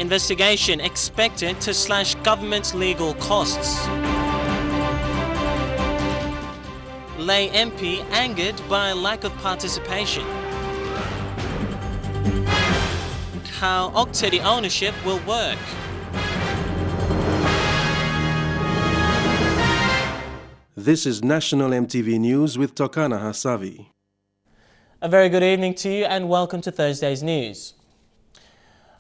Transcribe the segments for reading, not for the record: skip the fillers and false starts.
Investigation expected to slash government legal costs. Lae MP angered by lack of participation. How OK TEDI ownership will work. This is National MTV News with Tokana Hasavi. A very good evening to you and welcome to Thursday's news.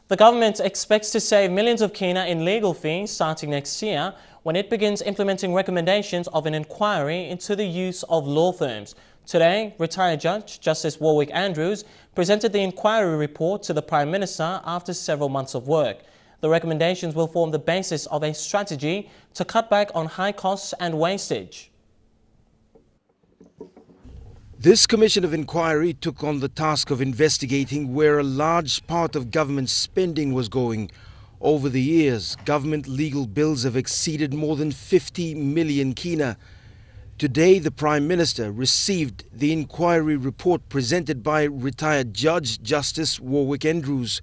The government expects to save millions of kina in legal fees starting next year when it begins implementing recommendations of an inquiry into the use of law firms. Today, retired Judge Justice Warwick Andrews presented the inquiry report to the Prime Minister after several months of work. The recommendations will form the basis of a strategy to cut back on high costs and wastage. This Commission of Inquiry took on the task of investigating where a large part of government spending was going. Over the years, government legal bills have exceeded more than 50 million kina. Today, the Prime Minister received the inquiry report presented by retired Judge Justice Warwick Andrews.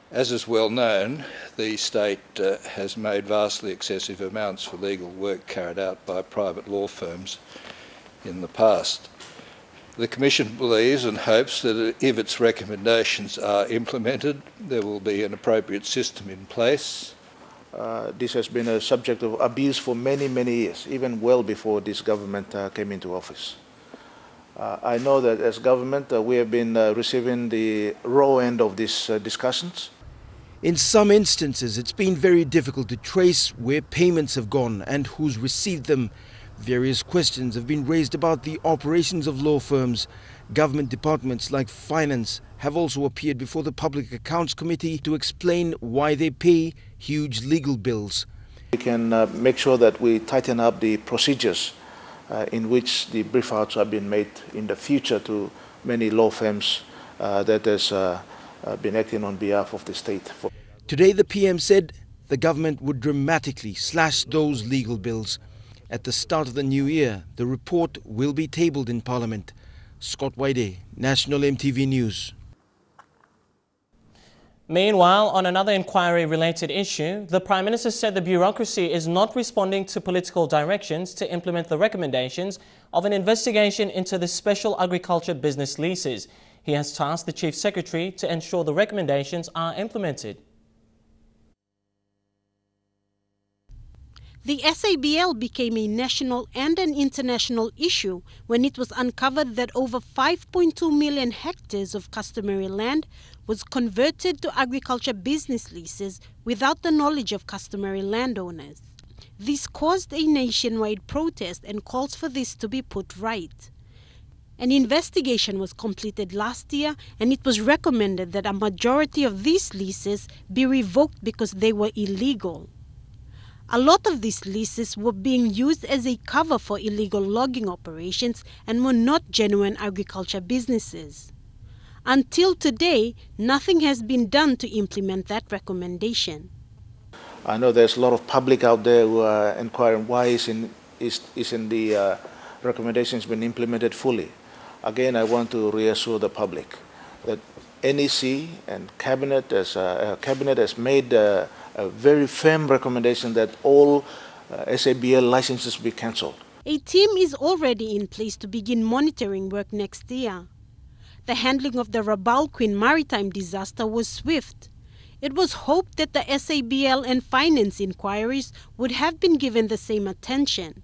As is well known, the state has made vastly excessive amounts for legal work carried out by private law firms in the past. The Commission believes and hopes that if its recommendations are implemented, there will be an appropriate system in place. This has been a subject of abuse for many, many years, even well before this government came into office. I know that as government, we have been receiving the raw end of these discussions. In some instances, it's been very difficult to trace where payments have gone and who's received them. Various questions have been raised about the operations of law firms. Government departments like Finance have also appeared before the Public Accounts Committee to explain why they pay huge legal bills. We can make sure that we tighten up the procedures in which the brief-outs are being made in the future to many law firms that has been acting on behalf of the state. Today the PM said the government would dramatically slash those legal bills. At the start of the new year, the report will be tabled in Parliament. Scott Waide, National MTV News. Meanwhile, on another inquiry-related issue, the Prime Minister said the bureaucracy is not responding to political directions to implement the recommendations of an investigation into the special agriculture business leases. He has tasked the Chief Secretary to ensure the recommendations are implemented. The SABL became a national and an international issue when it was uncovered that over 5.2 million hectares of customary land was converted to agriculture business leases without the knowledge of customary landowners. This caused a nationwide protest and calls for this to be put right. An investigation was completed last year and it was recommended that a majority of these leases be revoked because they were illegal. A lot of these leases were being used as a cover for illegal logging operations and were not genuine agriculture businesses. Until today, nothing has been done to implement that recommendation. I know there's a lot of public out there who are inquiring why isn't the recommendations been implemented fully. Again, I want to reassure the public that NEC and Cabinet has made a very firm recommendation that all SABL licenses be cancelled. A team is already in place to begin monitoring work next year. The handling of the Rabaul Queen maritime disaster was swift. It was hoped that the SABL and Finance inquiries would have been given the same attention.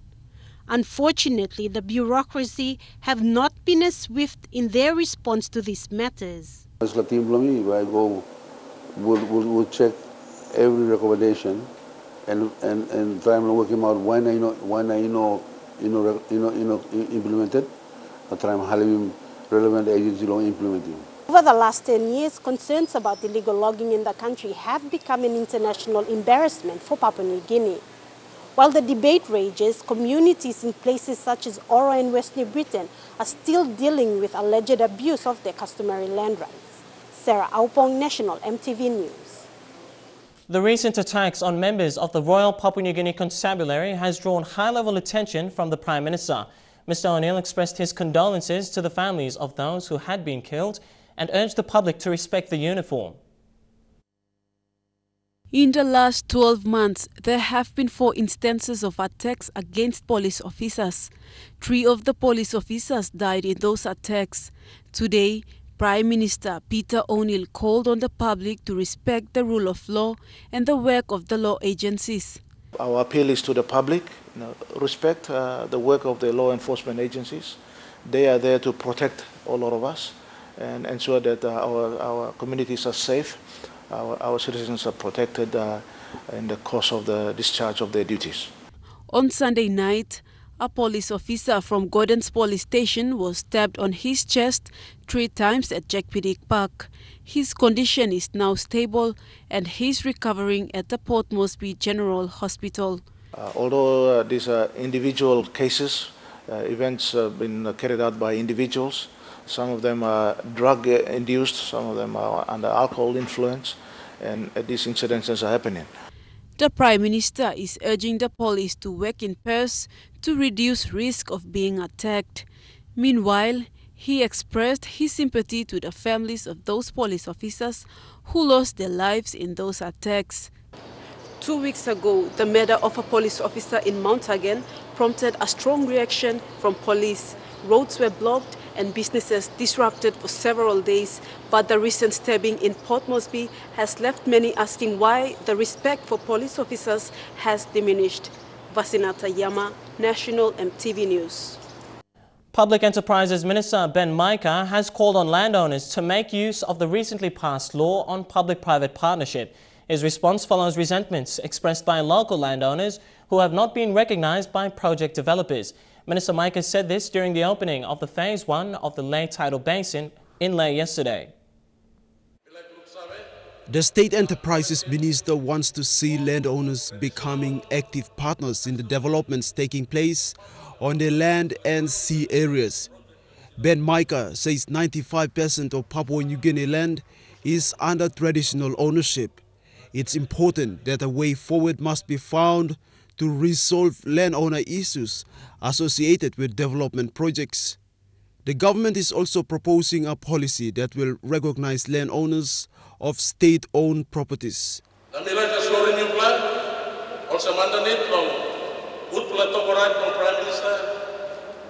Unfortunately, the bureaucracy have not been as swift in their response to these matters. As a team, we'll check every recommendation and try and work him out when I know implemented. I try and have relevant agency law implementing. Over the last 10 years, concerns about illegal logging in the country have become an international embarrassment for Papua New Guinea. While the debate rages, communities in places such as Oro and West New Britain are still dealing with alleged abuse of their customary land rights. Sarah Aupong, National MTV News. The recent attacks on members of the Royal Papua New Guinea Constabulary has drawn high-level attention from the Prime Minister. Mr. O'Neill expressed his condolences to the families of those who had been killed and urged the public to respect the uniform. In the last 12 months, there have been 4 instances of attacks against police officers. 3 of the police officers died in those attacks. Today, Prime Minister Peter O'Neill called on the public to respect the rule of law and the work of the law agencies. Our appeal is to the public, respect the work of the law enforcement agencies. They are there to protect all of us and ensure that our communities are safe. Our citizens are protected in the course of the discharge of their duties. On Sunday night, a police officer from Gordon's police station was stabbed on his chest 3 times at Jackpedic Park. His condition is now stable and he's recovering at the Port Moresby General Hospital. Although these are individual cases, events have been carried out by individuals. Some of them are drug-induced, some of them are under alcohol influence, and these incidences are happening. The Prime Minister is urging the police to work in pairs to reduce risk of being attacked. Meanwhile, he expressed his sympathy to the families of those police officers who lost their lives in those attacks. 2 weeks ago, the murder of a police officer in Mount Again prompted a strong reaction from police. Roads were blocked and businesses disrupted for several days, but the recent stabbing in Port Moresby has left many asking why the respect for police officers has diminished. Vasinata Yama, National EMTV News. Public Enterprises Minister Ben Micah has called on landowners to make use of the recently passed law on public-private partnership. His response follows resentments expressed by local landowners who have not been recognized by project developers. Minister Micah said this during the opening of the Phase 1 of the Lae Tidal Basin in Lae yesterday. The State Enterprises Minister wants to see landowners becoming active partners in the developments taking place on their land and sea areas. Ben Micah says 95% of Papua New Guinea land is under traditional ownership. It's important that a way forward must be found to resolve landowner issues associated with development projects. The government is also proposing a policy that will recognize landowners of state-owned properties. Also mandate long good right from Prime Minister.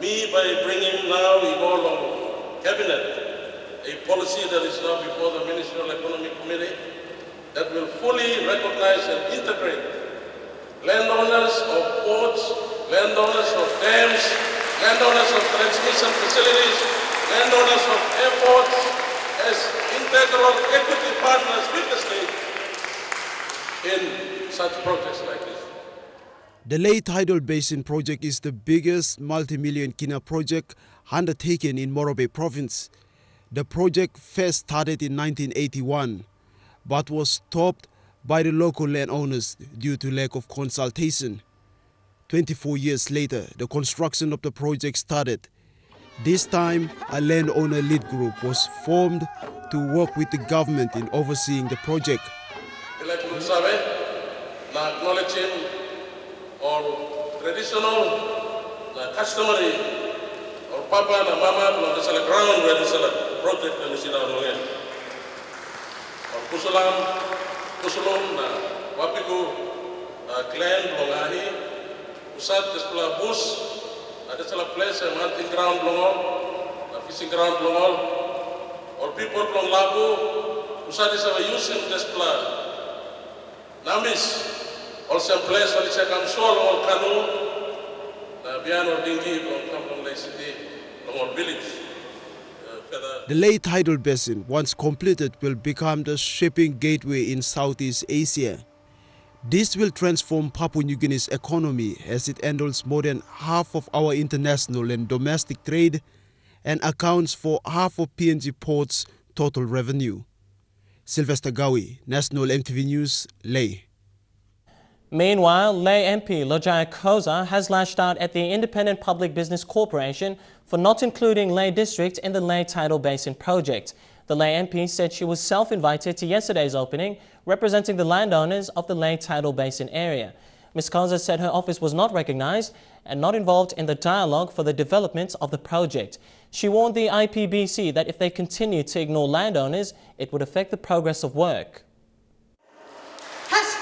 Me by bringing now we go along cabinet a policy that is now before the Ministerial Economic Committee that will fully recognize and integrate landowners of ports, landowners of dams, landowners of transmission facilities, landowners of airports as integral equity partners with the state in such projects like this. The Lae Tidal Basin project is the biggest multi-million kina project undertaken in Morobe province. The project first started in 1981, but was stopped by the local landowners due to lack of consultation. 24 years later, the construction of the project started. This time, a landowner lead group was formed to work with the government in overseeing the project. Acknowledging all traditional, customary, or papa and mama, the ground where the project and the down Kusulam, Kusulum, Wapiku, clan, Longahi, Usat, the Spula Bus, that's a place, a hunting ground, a fishing ground, or people from Labu, Usat is a use in this plan. Namis, also a place where it's a console or canoe, Biano Dingi, from Lake City, Long Village. The Lae Tidal Basin, once completed, will become the shipping gateway in Southeast Asia. This will transform Papua New Guinea's economy as it handles more than half of our international and domestic trade and accounts for half of PNG Port's total revenue. Sylvester Gawi, National EMTV News, Lae. Meanwhile, Lae MP Lojaya Koza has lashed out at the Independent Public Business Corporation for not including Lae District in the Lae Tidal Basin project. The Lae MP said she was self-invited to yesterday's opening, representing the landowners of the Lae Tidal Basin area. Ms. Koza said her office was not recognized and not involved in the dialogue for the development of the project. She warned the IPBC that if they continue to ignore landowners, it would affect the progress of work. Has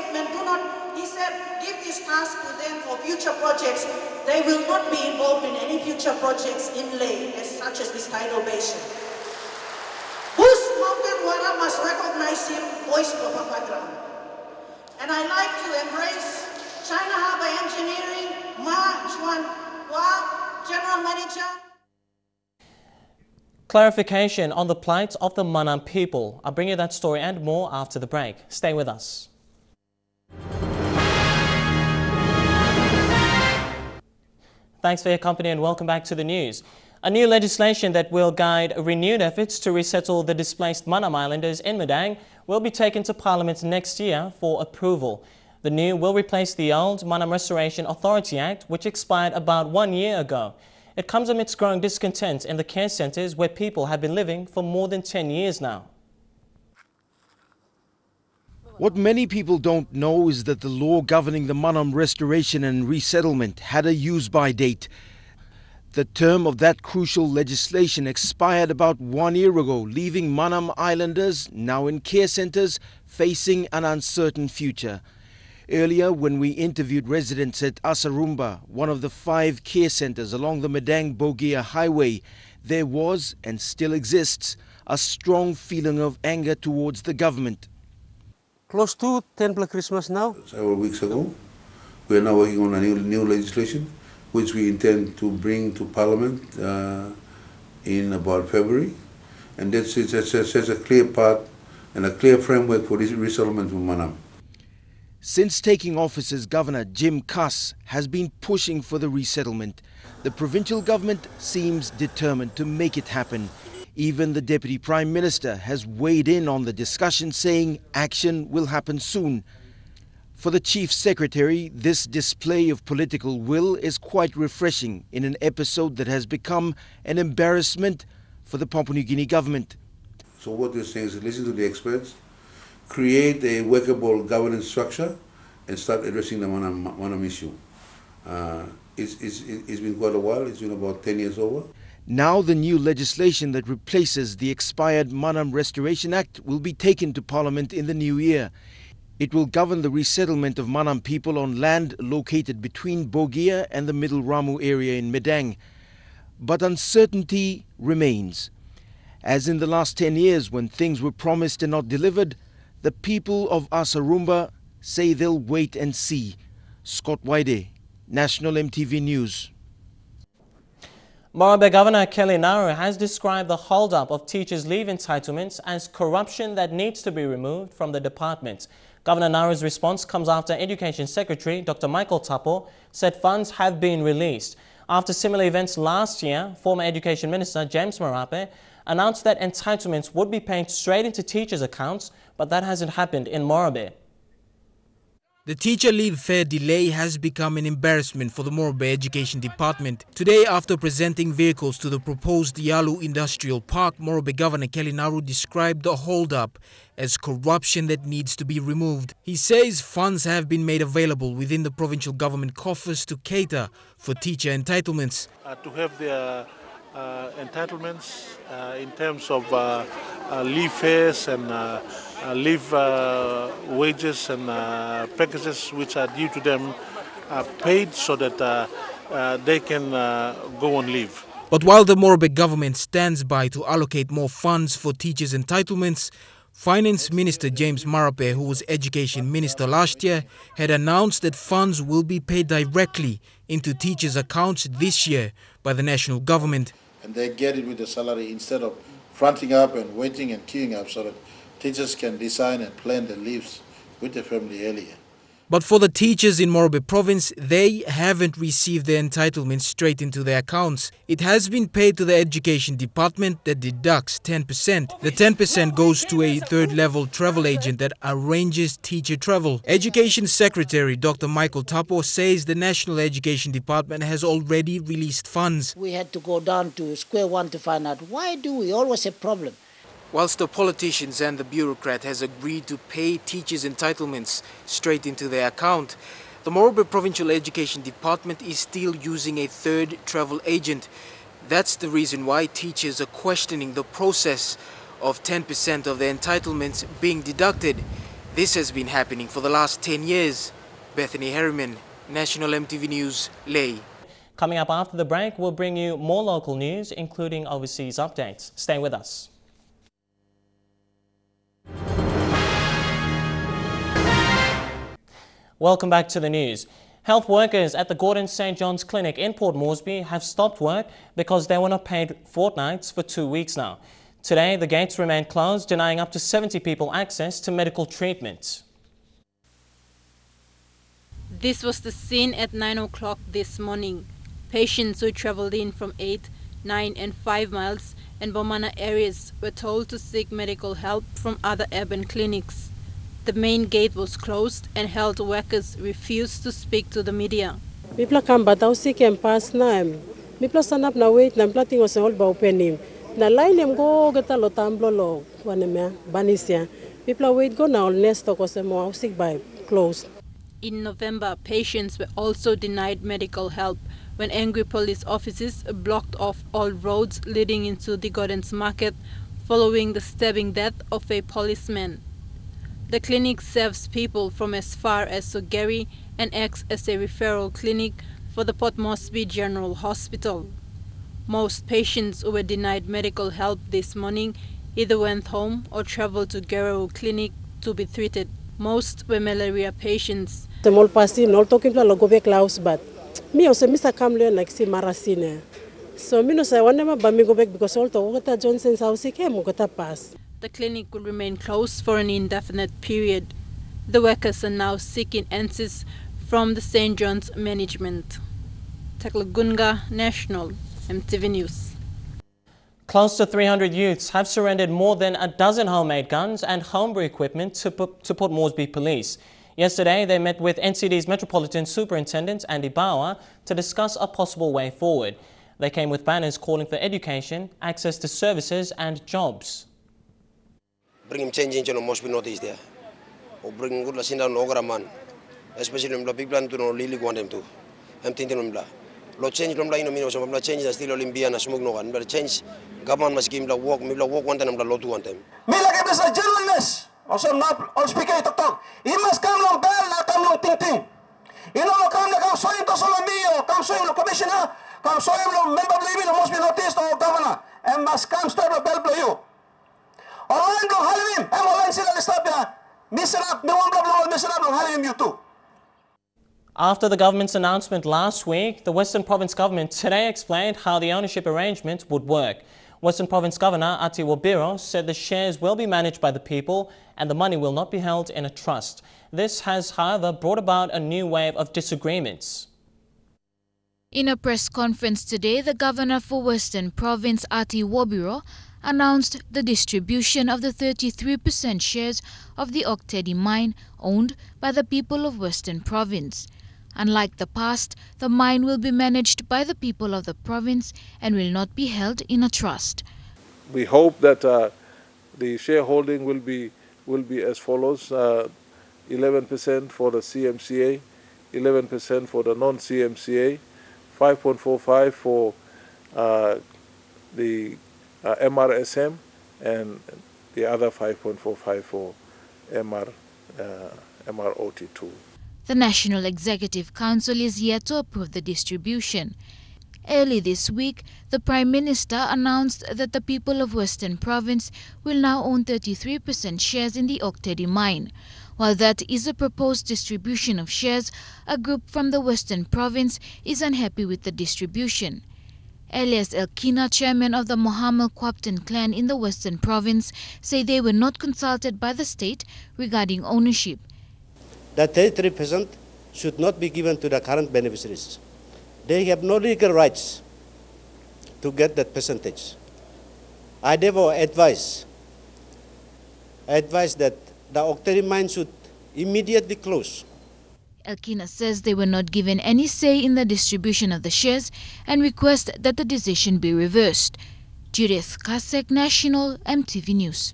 statement, he said, give this task to them for future projects. They will not be involved in any future projects in Lae, such as this tidal basin. Whose mountain wara must recognize him, voice for Papadram. And I like to embrace China Harbour Engineering, Ma Chuan Hua, General Manager. Clarification on the plight of the Manam people. I'll bring you that story and more after the break. Stay with us. Thanks for your company and welcome back to the news. A new legislation that will guide renewed efforts to resettle the displaced Manam Islanders in Madang will be taken to Parliament next year for approval. The new will replace the old Manam Restoration Authority Act, which expired about 1 year ago. It comes amidst growing discontent in the care centres where people have been living for more than 10 years now. What many people don't know is that the law governing the Manam restoration and resettlement had a use-by date. The term of that crucial legislation expired about 1 year ago, leaving Manam Islanders, now in care centres, facing an uncertain future. Earlier, when we interviewed residents at Asarumba, one of the 5 care centres along the Madang-Bogia highway, there was, and still exists, a strong feeling of anger towards the government. Close to 10 plus Christmas now. Several weeks ago, we are now working on a new legislation, which we intend to bring to Parliament in about February. And that sets a clear path and a clear framework for this resettlement of Manam. Since taking office as Governor, Jim Cuss has been pushing for the resettlement. The provincial government seems determined to make it happen. Even the Deputy Prime Minister has weighed in on the discussion, saying action will happen soon. For the Chief Secretary, this display of political will is quite refreshing in an episode that has become an embarrassment for the Papua New Guinea government. So what we're saying is listen to the experts, create a workable governance structure and start addressing the Manam issue. It's been quite a while, it's been about 10 years over. Now the new legislation that replaces the expired Manam Restoration Act will be taken to Parliament in the new year. It will govern the resettlement of Manam people on land located between Bogia and the Middle Ramu area in Madang. But uncertainty remains. As in the last 10 years when things were promised and not delivered, the people of Asarumba say they'll wait and see. Scott Waide, National MTV News. Morobe Governor Kelly Naru has described the hold-up of teachers' leave entitlements as corruption that needs to be removed from the department. Governor Naru's response comes after Education Secretary Dr. Michael Tapo said funds have been released. After similar events last year, former Education Minister James Marape announced that entitlements would be paid straight into teachers' accounts, but that hasn't happened in Morobe. The teacher leave fare delay has become an embarrassment for the Morobe Education Department. Today, after presenting vehicles to the proposed Yalu Industrial Park, Morobe Governor Kelly Naru described the hold-up as corruption that needs to be removed. He says funds have been made available within the provincial government coffers to cater for teacher entitlements. To have their entitlements in terms of leave fares and leave wages and packages which are due to them paid so that they can go on leave. But while the Morobe government stands by to allocate more funds for teachers' entitlements, Finance Minister James Marape, who was Education Minister last year, had announced that funds will be paid directly into teachers' accounts this year by the national government. And they get it with the salary instead of fronting up and waiting and queuing up so that teachers can design and plan their leaves with their family earlier. But for the teachers in Morobe province, they haven't received their entitlements straight into their accounts. It has been paid to the Education Department that deducts 10%. The 10% goes to a third-level travel agent that arranges teacher travel. Education Secretary Dr. Michael Tapo says the National Education Department has already released funds. We had to go down to square one to find out why do we always have problem. Whilst the politicians and the bureaucrat has agreed to pay teachers' entitlements straight into their account, the Morobe Provincial Education Department is still using a third travel agent. That's the reason why teachers are questioning the process of 10% of their entitlements being deducted. This has been happening for the last 10 years. Bethany Harriman, National MTV News, Lae. Coming up after the break, we'll bring you more local news, including overseas updates. Stay with us. Welcome back to the news. Health workers at the Gordon St. John's Clinic in Port Moresby have stopped work because they were not paid fortnights for 2 weeks now. Today, the gates remain closed, denying up to 70 people access to medical treatment. This was the scene at 9 o'clock this morning. Patients who travelled in from 8, 9 and 5 miles and Bomana areas were told to seek medical help from other urban clinics. The main gate was closed and health workers refused to speak to the media. People come but I sick and pass now. People stand up now wait and planting was all about opening. Na line them go get a lot of banisia. People wait go now next talk was more sick by closed. In November, patients were also denied medical help when angry police officers blocked off all roads leading into the Gordon's Market following the stabbing death of a policeman. The clinic serves people from as far as Sogeri and acts as a referral clinic for the Port Moresby General Hospital. Most patients who were denied medical help this morning either went home or travelled to Gero Clinic to be treated. Most were malaria patients. The mall passing, all talking to go back Laos, but me also Mr. Kamle like see Marasine. So me no say one never but me go back because all to Johnson's house came go pass. The clinic will remain closed for an indefinite period. The workers are now seeking answers from the St. John's management. Taklagunga, National, MTV News. Close to 300 youths have surrendered more than a dozen homemade guns and homebrew equipment to Port Moresby Police. Yesterday, they met with NCD's Metropolitan Superintendent Andy Bauer to discuss a possible way forward. They came with banners calling for education, access to services and jobs. Bring him change in Moresby Northeast there. Or bring good Lasinda Nograman, especially in the big plan to know Lily want them to. I'm thinking on blah. Lo change from line of me, so I'm change the still Olympian and smoke no one, but change government must give the walk, maybe walk one time, the lot to one time. Me like this a gentleness. Also not all speaker to talk. He must come long bell, not come long ting ting. You know, come the so into Solomio, come so the commissioner, come so the member of living must be noticed or governor, and must come start the bell blow you. All I'm going him, I'm all say that stop here. Miserable, no one blow, miserable, him you too. After the government's announcement last week, the Western Province government today explained how the ownership arrangement would work. Western Province Governor Ati Wabiro said the shares will be managed by the people and the money will not be held in a trust. This has, however, brought about a new wave of disagreements. In a press conference today, the Governor for Western Province, Ati Wabiro, announced the distribution of the 33% shares of the OK TEDI mine owned by the people of Western Province. Unlike the past, the mine will be managed by the people of the province and will not be held in a trust. We hope that the shareholding will be as follows: 11% for the CMCA, 11% for the non-CMCA, 5.45 for the MRSM, and the other 5.45 for MROT2. The National Executive Council is yet to approve the distribution. Early this week, the Prime Minister announced that the people of Western Province will now own 33% shares in the OK TEDI mine. While that is a proposed distribution of shares, a group from the Western Province is unhappy with the distribution. Elias Elkina, chairman of the Mohammed Kwapton clan in the Western Province, say they were not consulted by the state regarding ownership. That 33% should not be given to the current beneficiaries. They have no legal rights to get that percentage. I therefore advise that the OK TEDI mine should immediately close. Elkina says they were not given any say in the distribution of the shares and request that the decision be reversed. Judith Kasek, National, MTV News.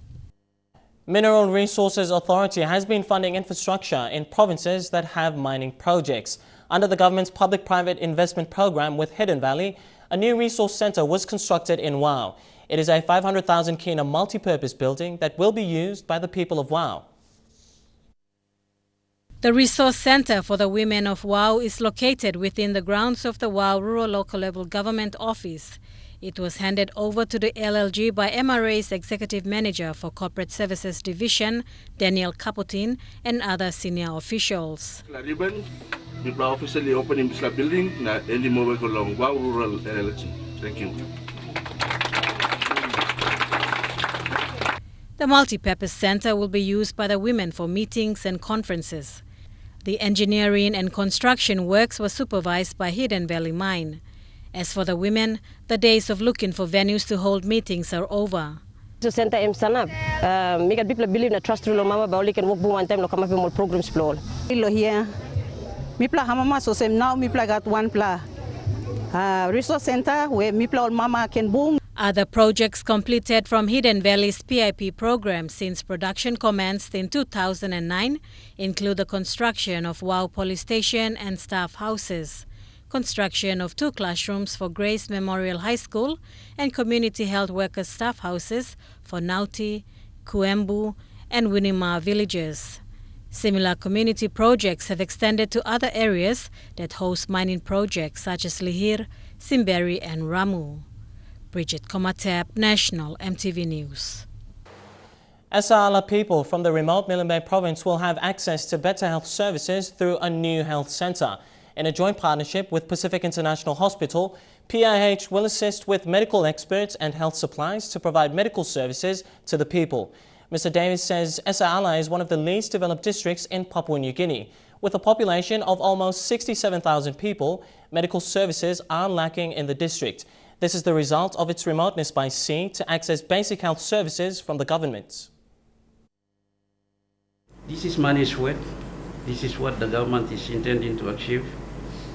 Mineral Resources Authority has been funding infrastructure in provinces that have mining projects. Under the government's public-private investment program with Hidden Valley, a new resource centre was constructed in Wau. It is a 500,000 kina multi-purpose building that will be used by the people of Wau. The Resource Centre for the Women of WOW is located within the grounds of the WOW Rural Local Level Government Office. It was handed over to the LLG by MRA's Executive Manager for Corporate Services Division, Daniel Capotin, and other senior officials. We officially opening this building na early mobile along WOW Rural LLG. Thank you. The multi-purpose centre will be used by the women for meetings and conferences. The engineering and construction works were supervised by Hidden Valley Mine. As for the women, the days of looking for venues to hold meetings are over. The center em sana, make people believe na trust rule mama ba only can work one time no come up more programs floor. Here, mipla hamama so same now mipla got one pla. Resource center where mipla mama can boom. Other projects completed from Hidden Valley's PIP program since production commenced in 2009 include the construction of WOW Police Station and staff houses, construction of 2 classrooms for Grace Memorial High School, and community health workers staff houses for Nauti, Kuembu, and Winima villages. Similar community projects have extended to other areas that host mining projects such as Lihir, Simberi, and Ramu. Bridget Komatep, National EMTV News. Asala people from the remote Milne Bay province will have access to better health services through a new health centre. In a joint partnership with Pacific International Hospital, PIH will assist with medical experts and health supplies to provide medical services to the people. Mr. Davis says Asala is one of the least developed districts in Papua New Guinea. With a population of almost 67,000 people, medical services are lacking in the district. This is the result of its remoteness by sea to access basic health services from the government. This is money's worth. This is what the government is intending to achieve.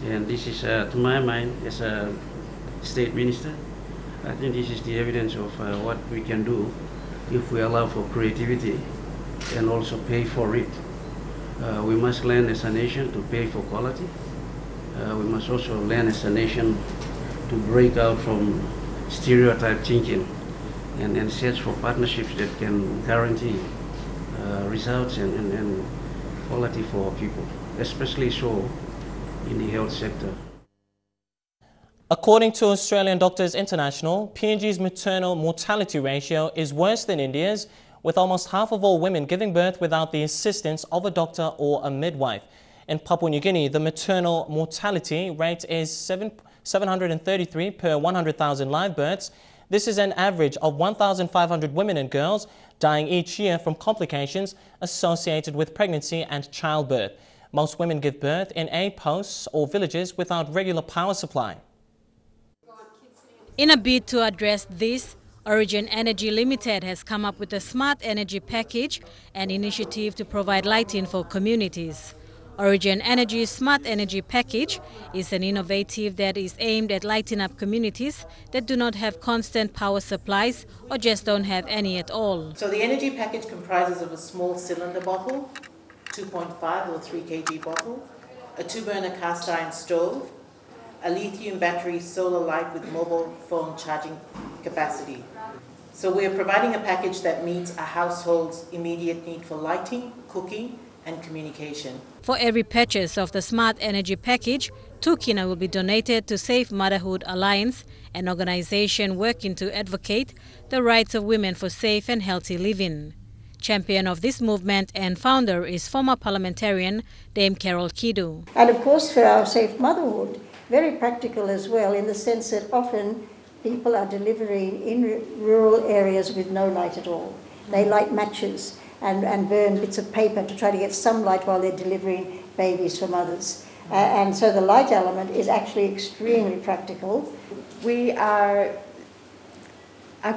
And this is, to my mind, as a state minister, I think this is the evidence of what we can do if we allow for creativity and also pay for it. We must learn as a nation to pay for quality. We must also learn as a nation to break out from stereotype thinking and search for partnerships that can guarantee results and quality for people, especially so in the health sector. According to Australian Doctors International, PNG's maternal mortality ratio is worse than India's, with almost half of all women giving birth without the assistance of a doctor or a midwife. In Papua New Guinea, the maternal mortality rate is 733 per 100,000 live births. This is an average of 1,500 women and girls dying each year from complications associated with pregnancy and childbirth. Most women give birth in aid posts or villages without regular power supply. In a bid to address this, Origin Energy Limited has come up with a smart energy package, an initiative to provide lighting for communities. Origin Energy's Smart Energy Package is an innovative that is aimed at lighting up communities that do not have constant power supplies or just don't have any at all. So the energy package comprises of a small cylinder bottle, 2.5 or 3 kg bottle, a 2-burner cast iron stove, a lithium battery solar light with mobile phone charging capacity. So we're providing a package that meets a household's immediate need for lighting, cooking, and communication. For every purchase of the Smart Energy Package, 2 kina will be donated to Safe Motherhood Alliance, an organization working to advocate the rights of women for safe and healthy living. Champion of this movement and founder is former parliamentarian Dame Carol Kidu. And of course for our Safe Motherhood, very practical as well, in the sense that often people are delivering in rural areas with no light at all. They light matches and burn bits of paper to try to get some light while they're delivering babies from others. And so the light element is actually extremely practical. We are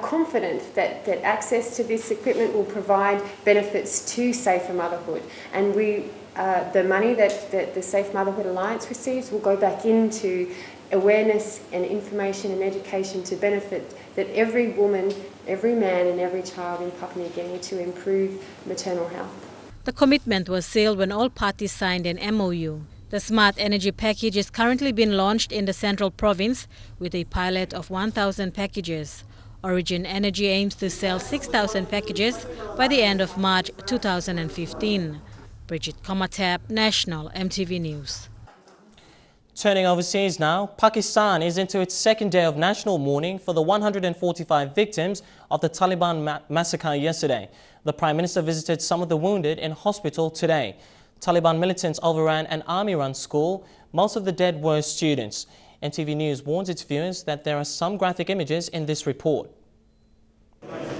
confident that access to this equipment will provide benefits to safer motherhood. And the money that the Safe Motherhood Alliance receives will go back into awareness and information and education to benefit that every woman, every man and every child in Papua New Guinea to improve maternal health. The commitment was sealed when all parties signed an MOU. The Smart Energy Package is currently being launched in the Central Province with a pilot of 1,000 packages. Origin Energy aims to sell 6,000 packages by the end of March 2015. Bridget Komatap, National MTV News. Turning overseas now, Pakistan is into its second day of national mourning for the 145 victims of the Taliban massacre yesterday. The Prime Minister visited some of the wounded in hospital today. Taliban militants overran an army-run school. Most of the dead were students. MTV News warns its viewers that there are some graphic images in this report.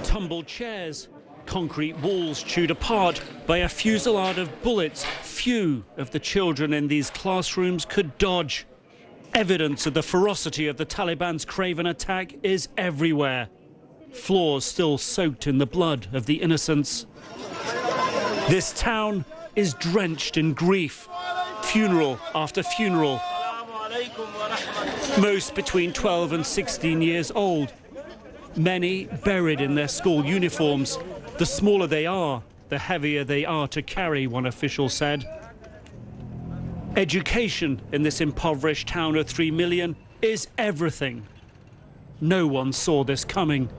Tumbled chairs, concrete walls chewed apart by a fusillade of bullets few of the children in these classrooms could dodge. Evidence of the ferocity of the Taliban's craven attack is everywhere. Floors still soaked in the blood of the innocents. This town is drenched in grief, funeral after funeral. Most between 12 and 16 years old. Many buried in their school uniforms. The smaller they are, the heavier they are to carry, one official said. Education in this impoverished town of 3 million is everything. No one saw this coming.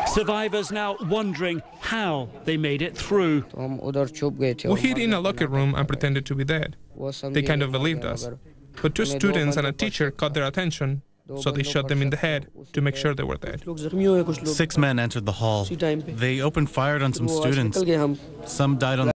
Survivors now wondering how they made it through. We hid in a locker room and pretended to be dead. They kind of believed us. But 2 students and a teacher caught their attention, so they shot them in the head to make sure they were dead. 6 men entered the hall. They opened fire on some students. Some died on